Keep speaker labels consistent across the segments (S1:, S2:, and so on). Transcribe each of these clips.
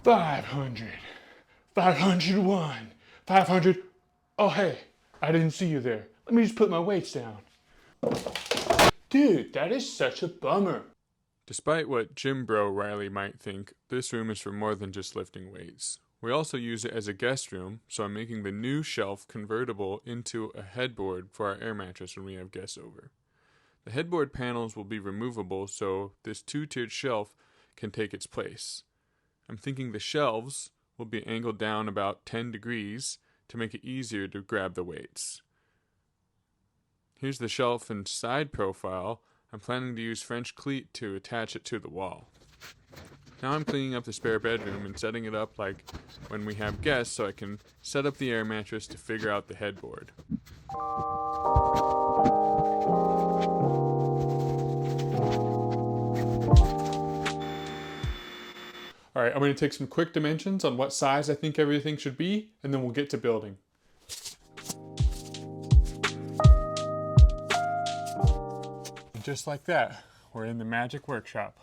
S1: $500, $501, 500. Oh, hey, I didn't see you there. Let me just put my weights down. Dude, that is such a bummer. Despite what Gym Bro Riley might think, this room is for more than just lifting weights. We also use it as a guest room, so I'm making the new shelf convertible into a headboard for our air mattress when we have guests over. The headboard panels will be removable, so this two-tiered shelf can take its place. I'm thinking the shelves will be angled down about 10 degrees to make it easier to grab the weights. Here's the shelf and side profile. I'm planning to use French cleat to attach it to the wall. Now I'm cleaning up the spare bedroom and setting it up like when we have guests so I can set up the air mattress to figure out the headboard. All right, I'm going to take some quick dimensions on what size I think everything should be, and then we'll get to building. And just like that, we're in the magic workshop.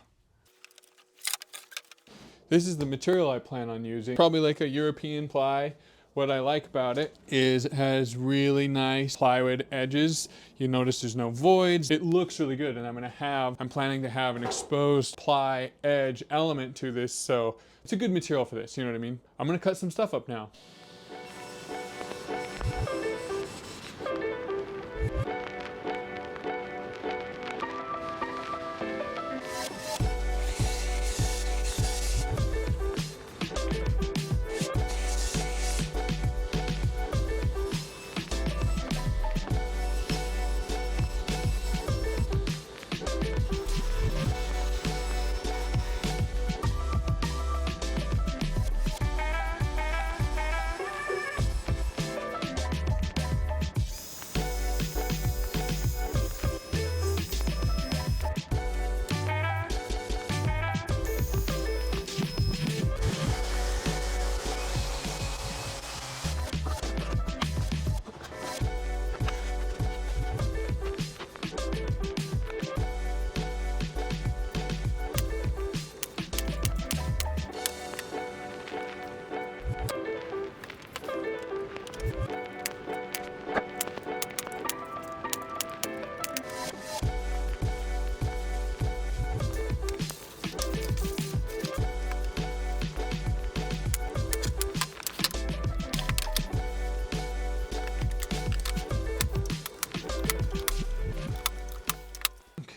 S1: This is the material I plan on using, probably like a European ply. What I like about it is it has really nice plywood edges. You notice there's no voids. It looks really good, and I'm planning to have an exposed ply edge element to this, so it's a good material for this, you know what I mean? I'm gonna cut some stuff up now.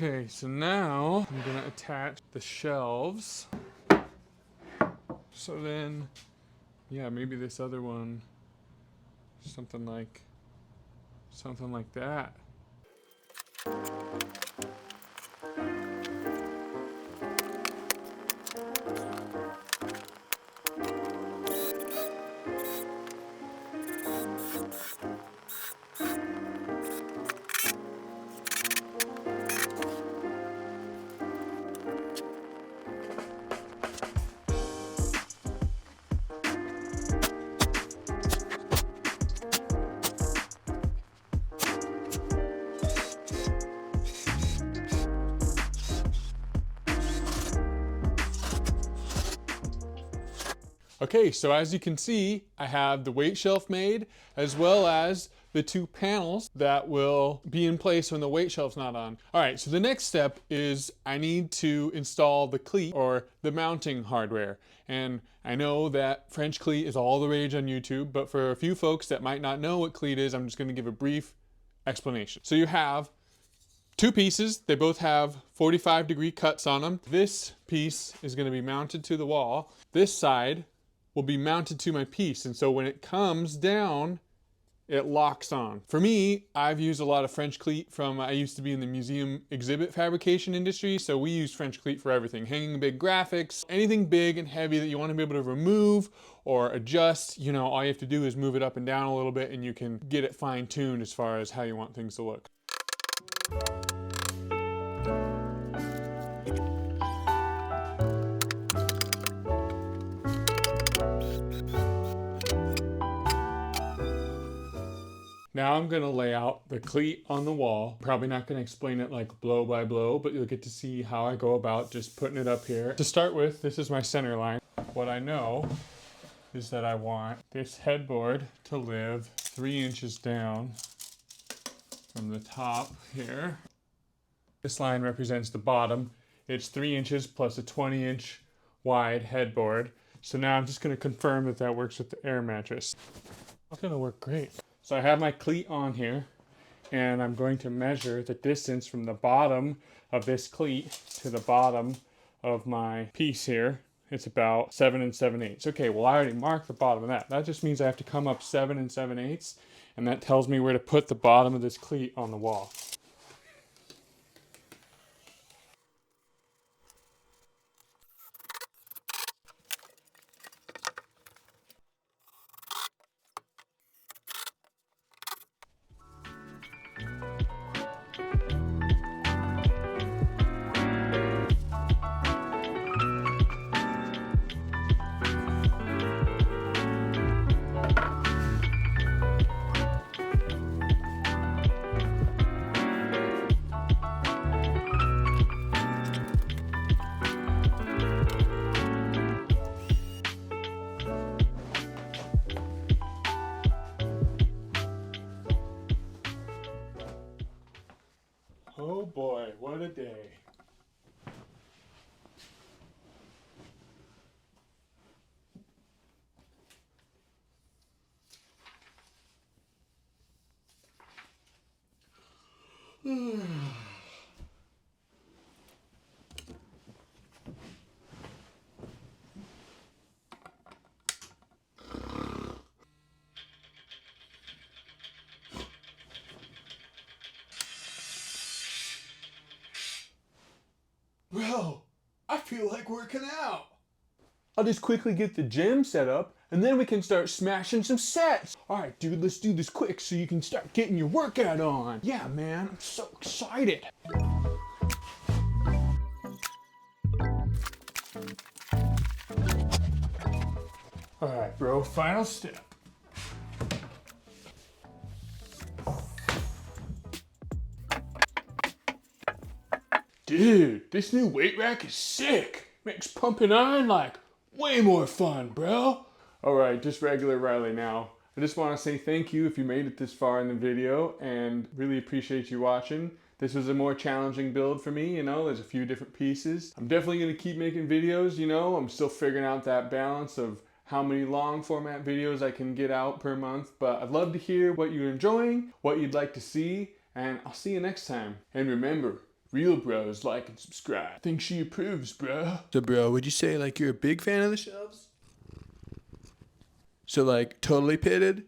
S1: Okay, so now I'm gonna attach the shelves. So then, yeah, maybe this other one, something like that. Okay, so as you can see, I have the weight shelf made, as well as the two panels that will be in place when the weight shelf's not on. All right, so the next step is I need to install the cleat or the mounting hardware. And I know that French cleat is all the rage on YouTube, but for a few folks that might not know what cleat is, I'm just gonna give a brief explanation. So you have two pieces, they both have 45-degree cuts on them. This piece is gonna be mounted to the wall. This side will be mounted to my piece, and so when it comes down, it locks on. For me, I've used a lot of French cleat from, I used to be in the museum exhibit fabrication industry, so we use French cleat for everything. Hanging big graphics, anything big and heavy that you want to be able to remove or adjust, you know, all you have to do is move it up and down a little bit and you can get it fine-tuned as far as how you want things to look. Now I'm gonna lay out the cleat on the wall. Probably not gonna explain it like blow by blow, but you'll get to see how I go about just putting it up here. To start with, this is my center line. What I know is that I want this headboard to live 3 inches down from the top here. This line represents the bottom. It's 3 inches plus a 20-inch wide headboard. So now I'm just gonna confirm that that works with the air mattress. It's gonna work great. So I have my cleat on here, and I'm going to measure the distance from the bottom of this cleat to the bottom of my piece here. It's about 7 7/8. Okay, well I already marked the bottom of that. That just means I have to come up 7 7/8, and that tells me where to put the bottom of this cleat on the wall. Oh boy, what a day. Bro, I feel like working out. I'll just quickly get the gym set up, and then we can start smashing some sets. All right, dude, let's do this quick so you can start getting your workout on. Yeah, man, I'm so excited. All right, bro, final step. Dude, this new weight rack is sick. Makes pumping iron like way more fun, bro. All right, just regular Riley now. I just want to say thank you if you made it this far in the video, and really appreciate you watching. This was a more challenging build for me, you know, there's a few different pieces. I'm definitely gonna keep making videos, you know, I'm still figuring out that balance of how many long format videos I can get out per month, but I'd love to hear what you're enjoying, what you'd like to see, and I'll see you next time. And remember, real bros like and subscribe. Think she approves, bro. So bro, would you say like you're a big fan of the shelves? So like totally pitted?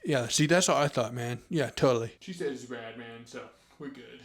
S1: Yeah, see that's what I thought, man. Yeah, totally. She says it's rad, man, so we're good.